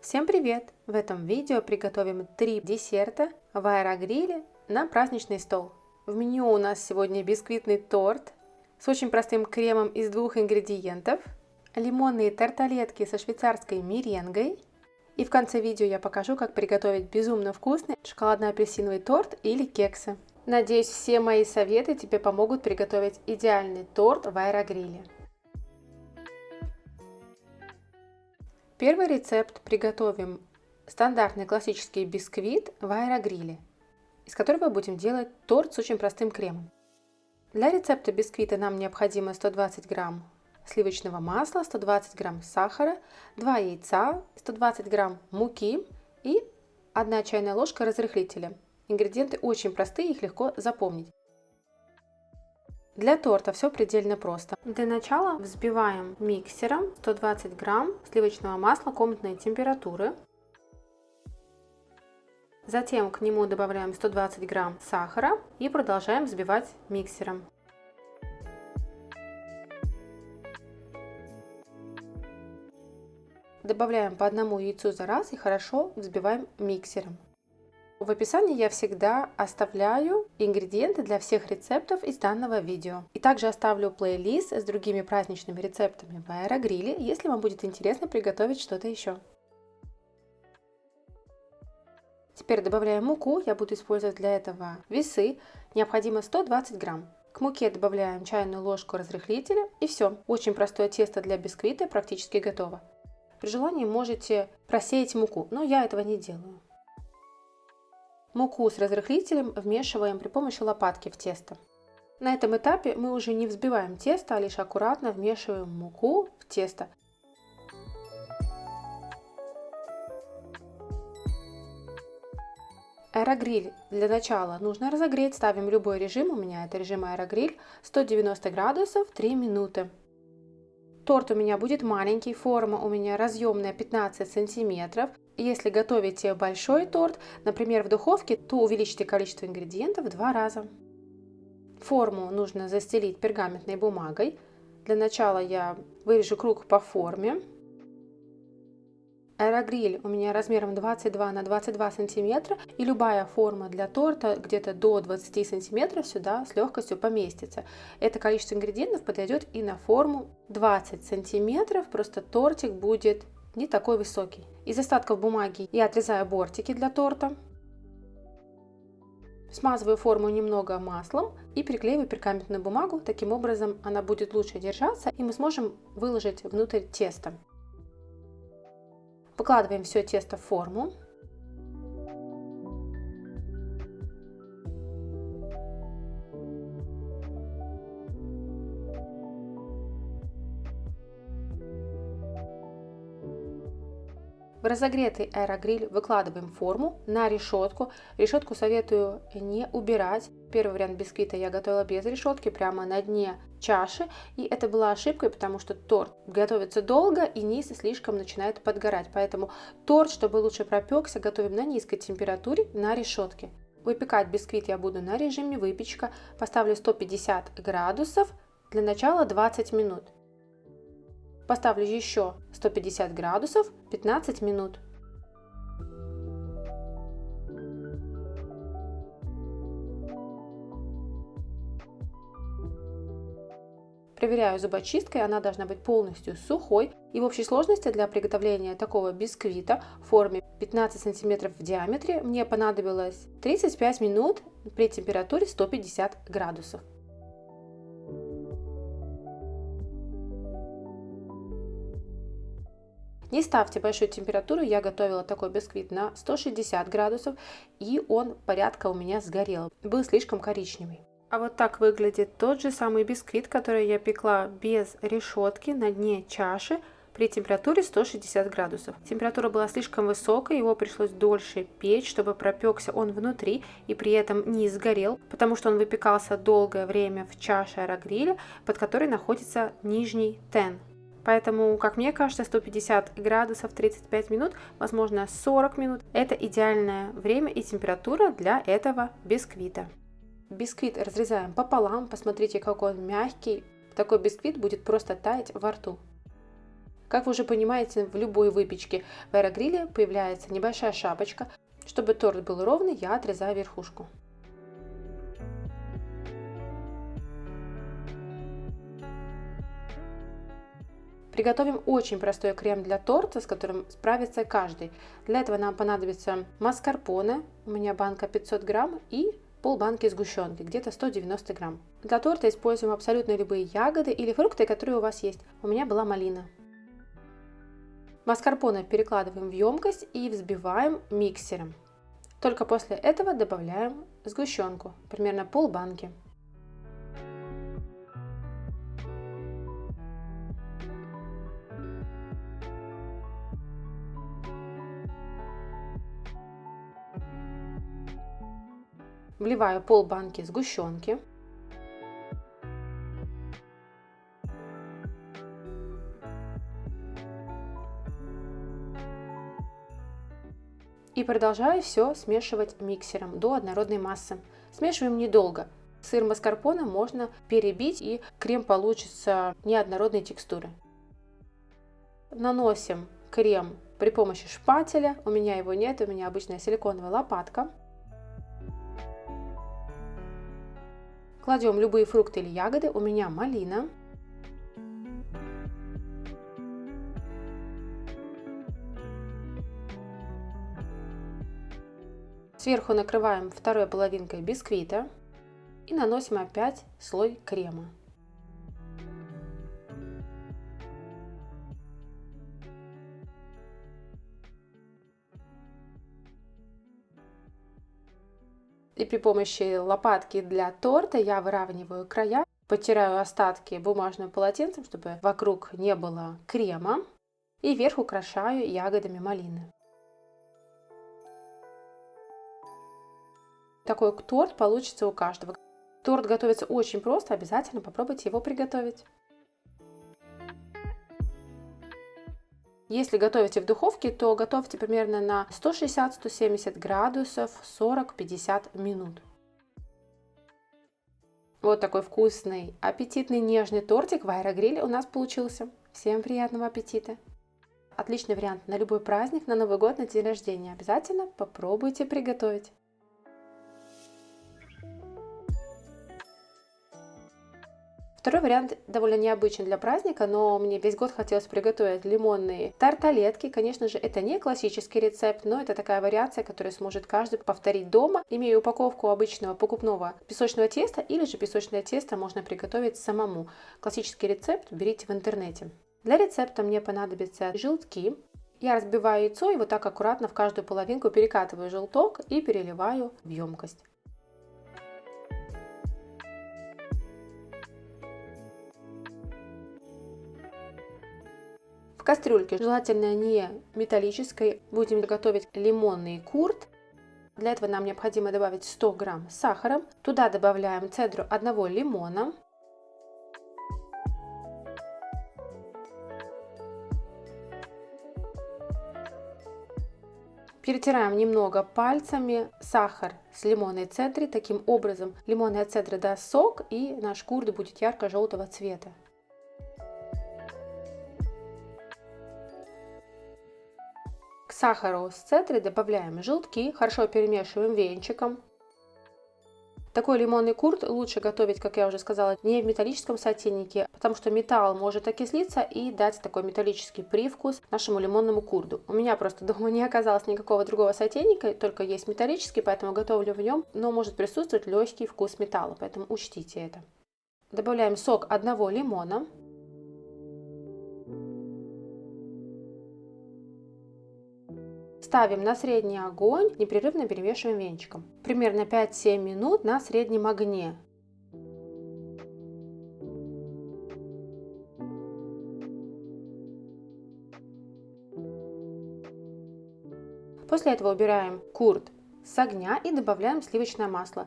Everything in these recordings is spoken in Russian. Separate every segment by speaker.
Speaker 1: Всем привет! В этом видео приготовим 3 десерта в аэрогриле на праздничный стол. В меню у нас сегодня бисквитный торт с очень простым кремом из 2 ингредиентов, лимонные тарталетки со швейцарской меренгой, и в конце видео я покажу, как приготовить безумно вкусный шоколадно-апельсиновый торт или кексы. Надеюсь, все мои советы тебе помогут приготовить идеальный торт в аэрогриле. Первый рецепт: приготовим стандартный классический бисквит в аэрогриле, из которого будем делать торт с очень простым кремом. Для рецепта бисквита нам необходимо 120 грамм сливочного масла, 120 грамм сахара, 2 яйца, 120 грамм муки и 1 чайная ложка разрыхлителя. Ингредиенты очень простые, их легко запомнить. Для торта все предельно просто. Для начала взбиваем миксером 120 грамм сливочного масла комнатной температуры. Затем к нему добавляем 120 грамм сахара и продолжаем взбивать миксером. Добавляем по одному яйцу за раз и хорошо взбиваем миксером. В описании я всегда оставляю ингредиенты для всех рецептов из данного видео. И также оставлю плейлист с другими праздничными рецептами в аэрогриле, если вам будет интересно приготовить что-то еще. Теперь добавляем муку, я буду использовать для этого весы, необходимо 120 грамм. К муке добавляем чайную ложку разрыхлителя и все. Очень простое тесто для бисквита практически готово. При желании можете просеять муку, но я этого не делаю. Муку с разрыхлителем вмешиваем при помощи лопатки в тесто. На этом этапе мы уже не взбиваем тесто, а лишь аккуратно вмешиваем муку в тесто. Аэрогриль для начала нужно разогреть, ставим любой режим, у меня это режим аэрогриль, 190 градусов 3 минуты. Торт у меня будет маленький, форма у меня разъемная 15 сантиметров. Если готовите большой торт, например, в духовке, то увеличьте количество ингредиентов в 2 раза. Форму нужно застелить пергаментной бумагой. Для начала я вырежу круг по форме. Аэрогриль у меня размером 22 на 22 сантиметра, и любая форма для торта где-то до 20 сантиметров сюда с легкостью поместится. Это количество ингредиентов подойдет и на форму 20 сантиметров, просто тортик будет не такой высокий. Из остатков бумаги я отрезаю бортики для торта. Смазываю форму немного маслом и приклеиваю пергаментную бумагу. Таким образом она будет лучше держаться, и мы сможем выложить внутрь тесто. Выкладываем все тесто в форму. В разогретый аэрогриль выкладываем форму на решетку. Решетку советую не убирать. Первый вариант бисквита я готовила без решетки, прямо на дне чаши. И это была ошибкой, потому что торт готовится долго и низ слишком начинает подгорать. Поэтому торт, чтобы лучше пропекся, готовим на низкой температуре на решетке. Выпекать бисквит я буду на режиме выпечка. Поставлю 150 градусов. Для начала 20 минут. Поставлю еще 150 градусов 15 минут. Проверяю зубочисткой, она должна быть полностью сухой. И в общей сложности для приготовления такого бисквита в форме 15 см в диаметре мне понадобилось 35 минут при температуре 150 градусов. Не ставьте большую температуру, я готовила такой бисквит на 160 градусов, и он порядка у меня сгорел, был слишком коричневый. А вот так выглядит тот же самый бисквит, который я пекла без решетки на дне чаши при температуре 160 градусов. Температура была слишком высокой, его пришлось дольше печь, чтобы пропекся он внутри и при этом не сгорел, потому что он выпекался долгое время в чаше аэрогриля, под которой находится нижний тен. Поэтому, как мне кажется, 150 градусов 35 минут, возможно 40 минут – это идеальное время и температура для этого бисквита. Бисквит разрезаем пополам, посмотрите, какой он мягкий. Такой бисквит будет просто таять во рту. Как вы уже понимаете, в любой выпечке в аэрогриле появляется небольшая шапочка. Чтобы торт был ровный, я отрезаю верхушку. Приготовим очень простой крем для торта, с которым справится каждый. Для этого нам понадобится маскарпоне, у меня банка 500 грамм, и полбанки сгущенки, где-то 190 грамм. Для торта используем абсолютно любые ягоды или фрукты, которые у вас есть. У меня была малина. Маскарпоне перекладываем в емкость и взбиваем миксером. Только после этого добавляем сгущенку, примерно полбанки. Вливаю полбанки сгущенки. И продолжаю все смешивать миксером до однородной массы. Смешиваем недолго. Сыр маскарпоне можно перебить, и крем получится неоднородной текстуры. Наносим крем при помощи шпателя. У меня его нет, у меня обычная силиконовая лопатка. Кладем любые фрукты или ягоды. У меня малина. Сверху накрываем второй половинкой бисквита и наносим опять слой крема. И при помощи лопатки для торта я выравниваю края, подтираю остатки бумажным полотенцем, чтобы вокруг не было крема, и верх украшаю ягодами малины. Такой торт получится у каждого. Торт готовится очень просто, обязательно попробуйте его приготовить. Если готовите в духовке, то готовьте примерно на 160-170 градусов 40-50 минут. Вот такой вкусный, аппетитный, нежный тортик в аэрогриле у нас получился. Всем приятного аппетита! Отличный вариант на любой праздник, на Новый год, на день рождения. Обязательно попробуйте приготовить. Второй вариант довольно необычен для праздника, но мне весь год хотелось приготовить лимонные тарталетки. Конечно же, это не классический рецепт, но это такая вариация, которую сможет каждый повторить дома. Имею упаковку обычного покупного песочного теста, или же песочное тесто можно приготовить самому. Классический рецепт берите в интернете. Для рецепта мне понадобятся желтки. Я разбиваю яйцо и вот так аккуратно в каждую половинку перекатываю желток и переливаю в емкость. В кастрюльке, желательно не металлической, будем готовить лимонный курт. Для этого нам необходимо добавить 100 грамм сахара. Туда добавляем цедру одного лимона. Перетираем немного пальцами сахар с лимонной цедрой. Таким образом лимонная цедра даст сок, и наш курт будет ярко-желтого цвета. К сахару с цедрой добавляем желтки, хорошо перемешиваем венчиком. Такой лимонный курт лучше готовить, как я уже сказала, не в металлическом сотейнике, потому что металл может окислиться и дать такой металлический привкус нашему лимонному курту. У меня просто дома не оказалось никакого другого сотейника, только есть металлический, поэтому готовлю в нем, но может присутствовать легкий вкус металла, поэтому учтите это. Добавляем сок одного лимона. Ставим на средний огонь, непрерывно перемешиваем венчиком. Примерно 5-7 минут на среднем огне. После этого убираем курт с огня и добавляем сливочное масло.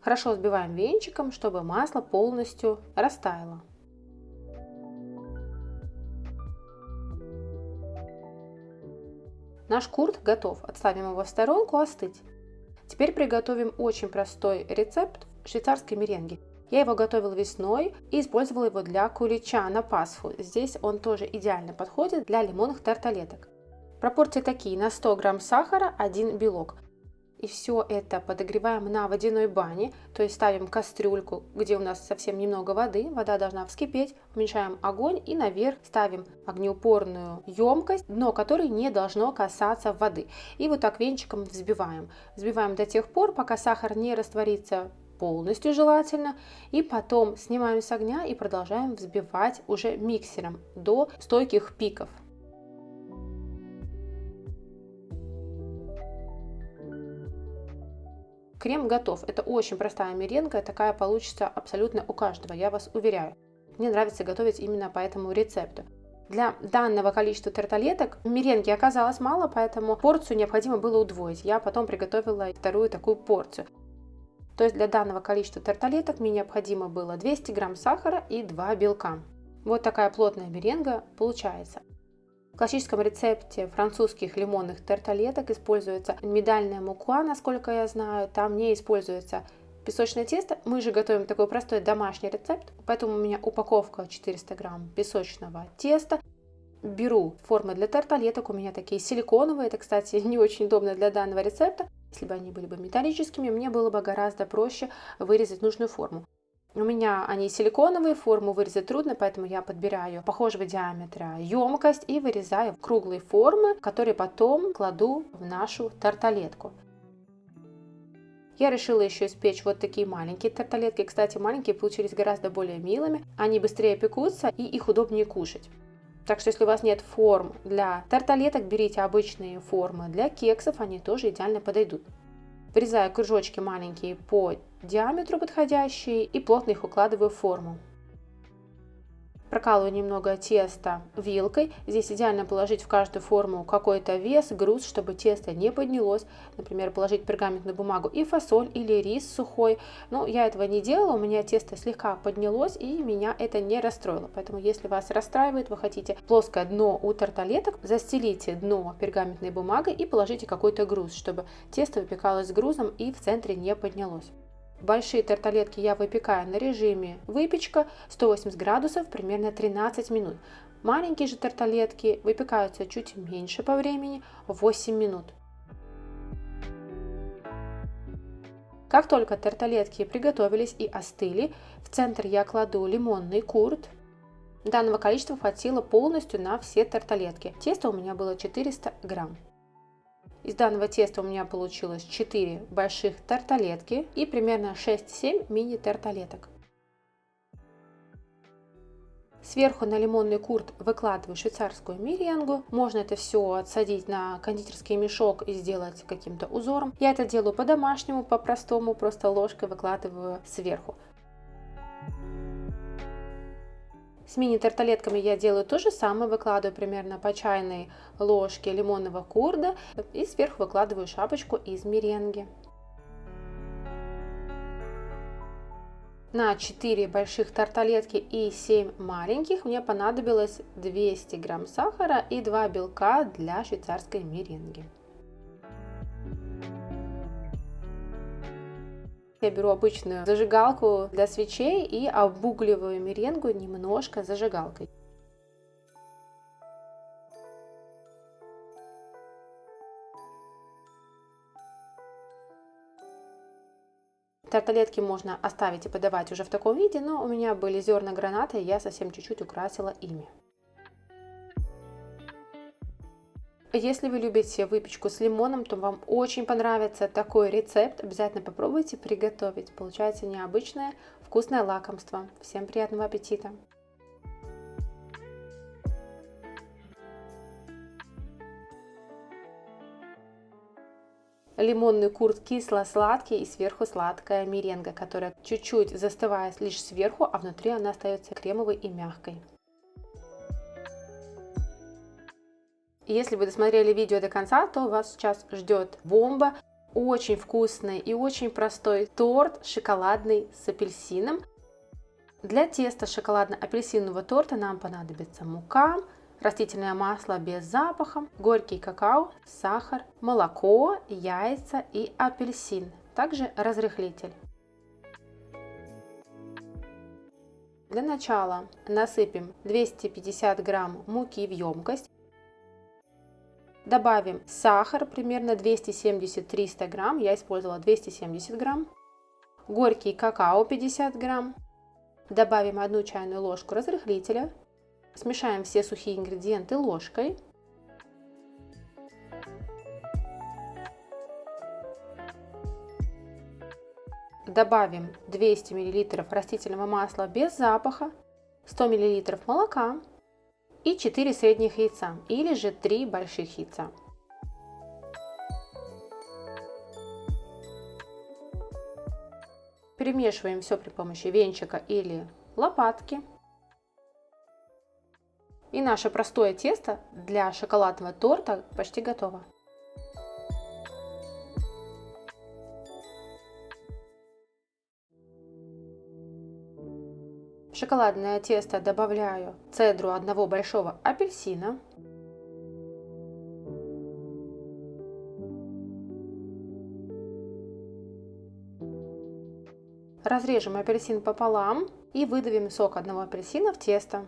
Speaker 1: Хорошо взбиваем венчиком, чтобы масло полностью растаяло. Наш курт готов, отставим его в сторонку остыть. Теперь приготовим очень простой рецепт швейцарской меренги. Я его готовила весной и использовала его для кулича на Пасху. Здесь он тоже идеально подходит для лимонных тарталеток. Пропорции такие: на 100 грамм сахара 1 белок. И все это подогреваем на водяной бане, то есть ставим кастрюльку, где у нас совсем немного воды, вода должна вскипеть, уменьшаем огонь и наверх ставим огнеупорную емкость, дно которой не должно касаться воды. И вот так венчиком взбиваем. Взбиваем до тех пор, пока сахар не растворится полностью желательно, и потом снимаем с огня и продолжаем взбивать уже миксером до стойких пиков. Крем готов. Это очень простая меренга, такая получится абсолютно у каждого, я вас уверяю. Мне нравится готовить именно по этому рецепту. Для данного количества тарталеток меренги оказалось мало, поэтому порцию необходимо было удвоить. Я потом приготовила вторую такую порцию. То есть для данного количества тарталеток мне необходимо было 200 грамм сахара и 2 белка. Вот такая плотная меренга получается. В классическом рецепте французских лимонных тарталеток используется миндальная мука, насколько я знаю. Там не используется песочное тесто. Мы же готовим такой простой домашний рецепт, поэтому у меня упаковка 400 грамм песочного теста. Беру формы для тарталеток, у меня такие силиконовые, это, кстати, не очень удобно для данного рецепта. Если бы они были бы металлическими, мне было бы гораздо проще вырезать нужную форму. У меня они силиконовые, форму вырезать трудно, поэтому я подбираю похожего диаметра емкость и вырезаю круглые формы, которые потом кладу в нашу тарталетку. Я решила еще испечь вот такие маленькие тарталетки. Кстати, маленькие получились гораздо более милыми, они быстрее пекутся и их удобнее кушать. Так что если у вас нет форм для тарталеток, берите обычные формы для кексов, они тоже идеально подойдут. Вырезаю кружочки маленькие по диаметру подходящие и плотно их укладываю в форму. Прокалываю немного теста вилкой. Здесь идеально положить в каждую форму какой-то вес, груз, чтобы тесто не поднялось. Например, положить пергаментную бумагу и фасоль или рис сухой. Но я этого не делала, у меня тесто слегка поднялось и меня это не расстроило. Поэтому если вас расстраивает, вы хотите плоское дно у тарталеток, застелите дно пергаментной бумагой и положите какой-то груз, чтобы тесто выпекалось с грузом и в центре не поднялось. Большие тарталетки я выпекаю на режиме выпечка 180 градусов примерно 13 минут. Маленькие же тарталетки выпекаются чуть меньше по времени, 8 минут. Как только тарталетки приготовились и остыли, в центр я кладу лимонный курт. Данного количества хватило полностью на все тарталетки. Тесто у меня было 400 грамм. Из данного теста у меня получилось 4 больших тарталетки и примерно 6-7 мини-тарталеток. Сверху на лимонный курт выкладываю швейцарскую меренгу. Можно это все отсадить на кондитерский мешок и сделать каким-то узором. Я это делаю по-домашнему, по-простому, просто ложкой выкладываю сверху. С мини-тарталетками я делаю то же самое, выкладываю примерно по чайной ложке лимонного курда и сверху выкладываю шапочку из меренги. На 4 больших тарталетки и 7 маленьких мне понадобилось 200 грамм сахара и 2 белка для швейцарской меренги. Я беру обычную зажигалку для свечей и обугливаю меренгу немножко зажигалкой. Тарталетки можно оставить и подавать уже в таком виде, но у меня были зерна граната, и я совсем чуть-чуть украсила ими. Если вы любите выпечку с лимоном, то вам очень понравится такой рецепт. Обязательно попробуйте приготовить. Получается необычное вкусное лакомство. Всем приятного аппетита! Лимонный курт кисло-сладкий и сверху сладкая меренга, которая чуть-чуть застывает лишь сверху, а внутри она остается кремовой и мягкой. Если вы досмотрели видео до конца, то вас сейчас ждет бомба. Очень вкусный и очень простой торт шоколадный с апельсином. Для теста шоколадно-апельсинового торта нам понадобится мука, растительное масло без запаха, горький какао, сахар, молоко, яйца и апельсин. Также разрыхлитель. Для начала насыпем 250 грамм муки в емкость. Добавим сахар, примерно 270-300 грамм, я использовала 270 грамм. Горький какао 50 грамм. Добавим 1 чайную ложку разрыхлителя. Смешаем все сухие ингредиенты ложкой. Добавим 200 мл растительного масла без запаха, 100 мл молока и 4 средних яйца или же 3 больших яйца. Перемешиваем все при помощи венчика или лопатки. И наше простое тесто для шоколадного торта почти готово. В шоколадное тесто добавляю цедру одного большого апельсина. Разрежем апельсин пополам и выдавим сок одного апельсина в тесто.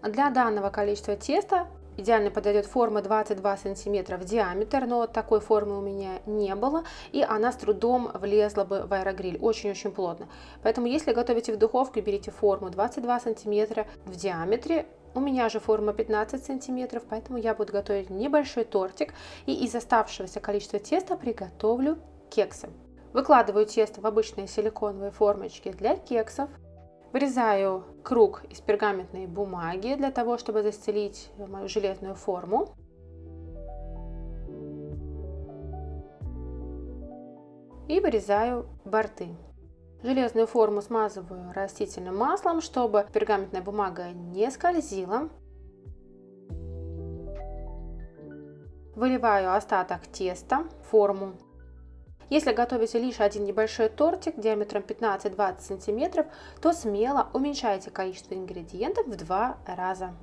Speaker 1: Для данного количества теста идеально подойдет форма 22 сантиметра в диаметр, но такой формы у меня не было, и она с трудом влезла бы в аэрогриль, очень-очень плотно. Поэтому, если готовите в духовке, берите форму 22 сантиметра в диаметре. У меня же форма 15 сантиметров, поэтому я буду готовить небольшой тортик, и из оставшегося количества теста приготовлю кексы. Выкладываю тесто в обычные силиконовые формочки для кексов. Вырезаю круг из пергаментной бумаги для того, чтобы застелить мою железную форму. И вырезаю борты. Железную форму смазываю растительным маслом, чтобы пергаментная бумага не скользила. Выливаю остаток теста в форму. Если готовите лишь один небольшой тортик диаметром 15-20 см, то смело уменьшайте количество ингредиентов в 2 раза.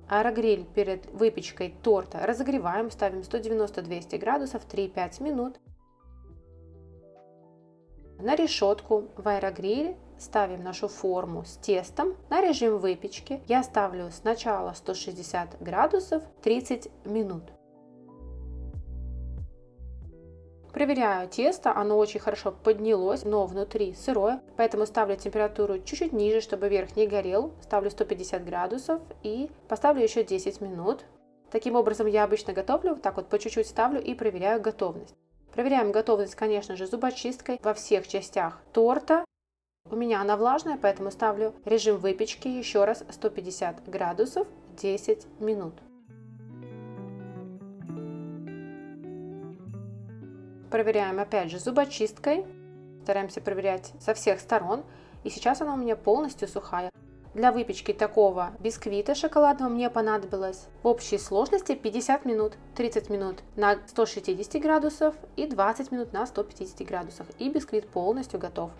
Speaker 1: Аэрогриль перед выпечкой торта разогреваем, ставим 190-200 градусов 3-5 минут. На решетку в аэрогриль ставим нашу форму с тестом на режим выпечки. Я ставлю сначала 160 градусов 30 минут. Проверяю тесто, оно очень хорошо поднялось, но внутри сырое, поэтому ставлю температуру чуть-чуть ниже, чтобы верх не горел. Ставлю 150 градусов и поставлю еще 10 минут. Таким образом я обычно готовлю, так вот по чуть-чуть ставлю и проверяю готовность. Проверяем готовность, конечно же, зубочисткой во всех частях торта. У меня она влажная, поэтому ставлю режим выпечки еще раз 150 градусов 10 минут. Проверяем опять же зубочисткой, стараемся проверять со всех сторон, и сейчас она у меня полностью сухая. Для выпечки такого бисквита шоколадного мне понадобилось в общей сложности 50 минут, 30 минут на 160 градусов и 20 минут на 150 градусах, и бисквит полностью готов.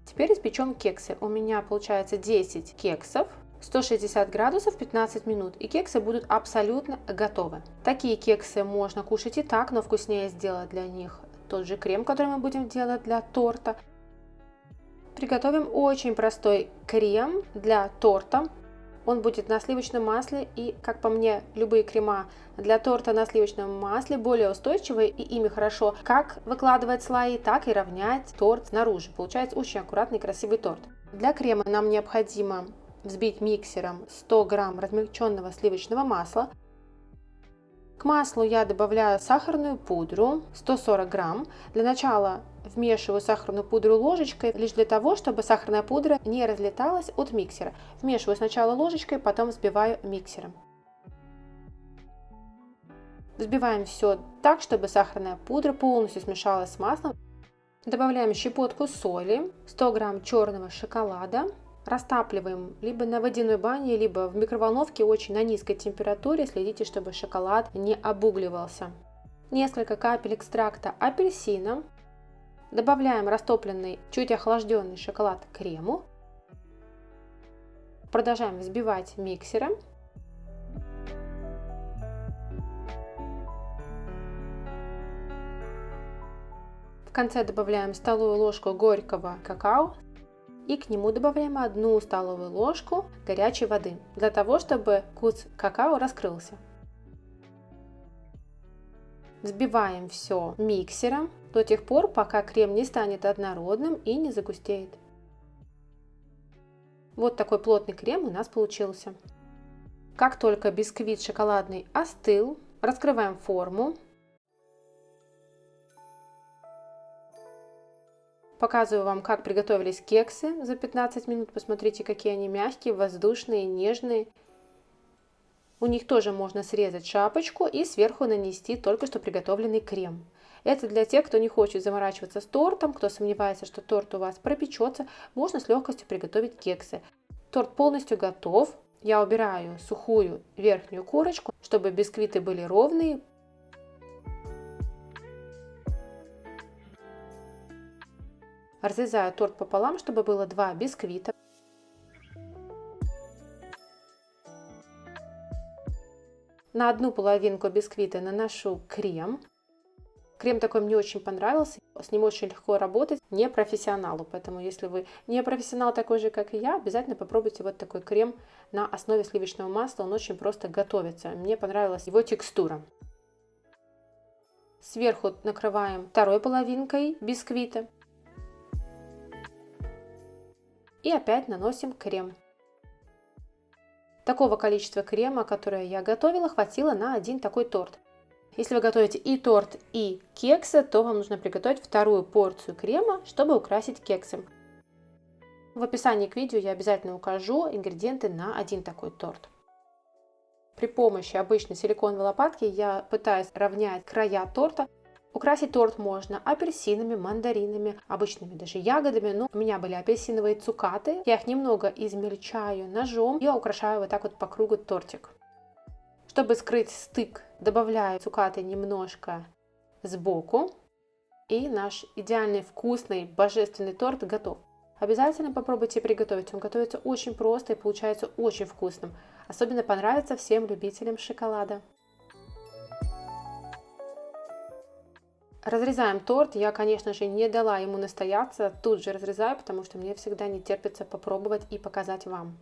Speaker 1: Теперь испечем кексы. У меня получается 10 кексов. 160 градусов 15 минут, и кексы будут абсолютно готовы. Такие кексы можно кушать и так, но вкуснее сделать для них тот же крем, который мы будем делать для торта. Приготовим очень простой крем для торта. Он будет на сливочном масле, и, как по мне, любые крема для торта на сливочном масле более устойчивые, и ими хорошо как выкладывать слои, так и равнять торт снаружи. Получается очень аккуратный красивый торт. Для крема нам необходимо взбить миксером 100 грамм размягченного сливочного масла. К маслу я добавляю сахарную пудру 140 грамм. Для начала вмешиваю сахарную пудру ложечкой, лишь для того, чтобы сахарная пудра не разлеталась от миксера. Вмешиваю сначала ложечкой, потом взбиваю миксером. Взбиваем все так, чтобы сахарная пудра полностью смешалась с маслом. Добавляем щепотку соли, 100 грамм черного шоколада. Растапливаем либо на водяной бане, либо в микроволновке очень на низкой температуре. Следите, чтобы шоколад не обугливался. Несколько капель экстракта апельсина. Добавляем растопленный, чуть охлажденный шоколад к крему. Продолжаем взбивать миксером. В конце добавляем столовую ложку горького какао и к нему добавляем 1 столовую ложку горячей воды, для того, чтобы вкус какао раскрылся. Взбиваем все миксером до тех пор, пока крем не станет однородным и не загустеет. Вот такой плотный крем у нас получился. Как только бисквит шоколадный остыл, раскрываем форму. Показываю вам, как приготовились кексы за 15 минут. Посмотрите, какие они мягкие, воздушные, нежные. У них тоже можно срезать шапочку и сверху нанести только что приготовленный крем. Это для тех, кто не хочет заморачиваться с тортом, кто сомневается, что торт у вас пропечется, можно с легкостью приготовить кексы. Торт полностью готов. Я убираю сухую верхнюю корочку, чтобы бисквиты были ровные. Разрезаю торт пополам, чтобы было 2 бисквита. На одну половинку бисквита наношу крем. Крем такой мне очень понравился, с ним очень легко работать не профессионалу, поэтому если вы не профессионал такой же, как и я, обязательно попробуйте вот такой крем на основе сливочного масла, он очень просто готовится, мне понравилась его текстура. Сверху накрываем второй половинкой бисквита и опять наносим крем. Такого количества крема, которое я готовила, хватило на один такой торт. Если вы готовите и торт, и кексы, то вам нужно приготовить вторую порцию крема, чтобы украсить кексы. В описании к видео я обязательно укажу ингредиенты на один такой торт. При помощи обычной силиконовой лопатки я пытаюсь равнять края торта. Украсить торт можно апельсинами, мандаринами, обычными даже ягодами. Но у меня были апельсиновые цукаты. Я их немного измельчаю ножом и украшаю вот так вот по кругу тортик. Чтобы скрыть стык, добавляю цукаты немножко сбоку. И наш идеальный вкусный божественный торт готов. Обязательно попробуйте приготовить. Он готовится очень просто и получается очень вкусным. Особенно понравится всем любителям шоколада. Разрезаем торт. Я, конечно же, не дала ему настояться. Тут же разрезаю, потому что мне всегда не терпится попробовать и показать вам.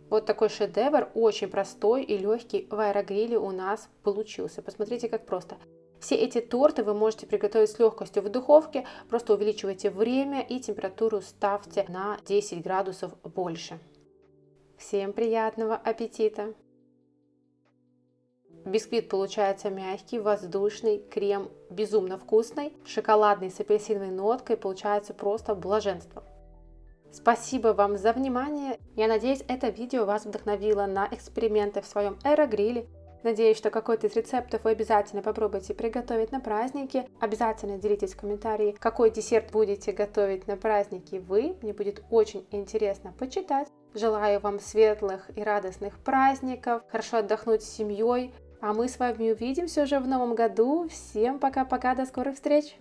Speaker 1: Вот такой шедевр, очень простой и легкий в аэрогриле у нас получился. Посмотрите, как просто. Все эти торты вы можете приготовить с легкостью в духовке. Просто увеличивайте время и температуру ставьте на 10 градусов больше. Всем приятного аппетита! Бисквит получается мягкий, воздушный, крем безумно вкусный, шоколадный с апельсиновой ноткой, получается просто блаженство. Спасибо вам за внимание. Я надеюсь, это видео вас вдохновило на эксперименты в своем аэрогриле. Надеюсь, что какой-то из рецептов вы обязательно попробуйте приготовить на праздники. Обязательно делитесь в комментарии, какой десерт будете готовить на праздники вы. Мне будет очень интересно почитать. Желаю вам светлых и радостных праздников, хорошо отдохнуть с семьей. А мы с вами увидимся уже в новом году. Всем пока-пока, до скорых встреч!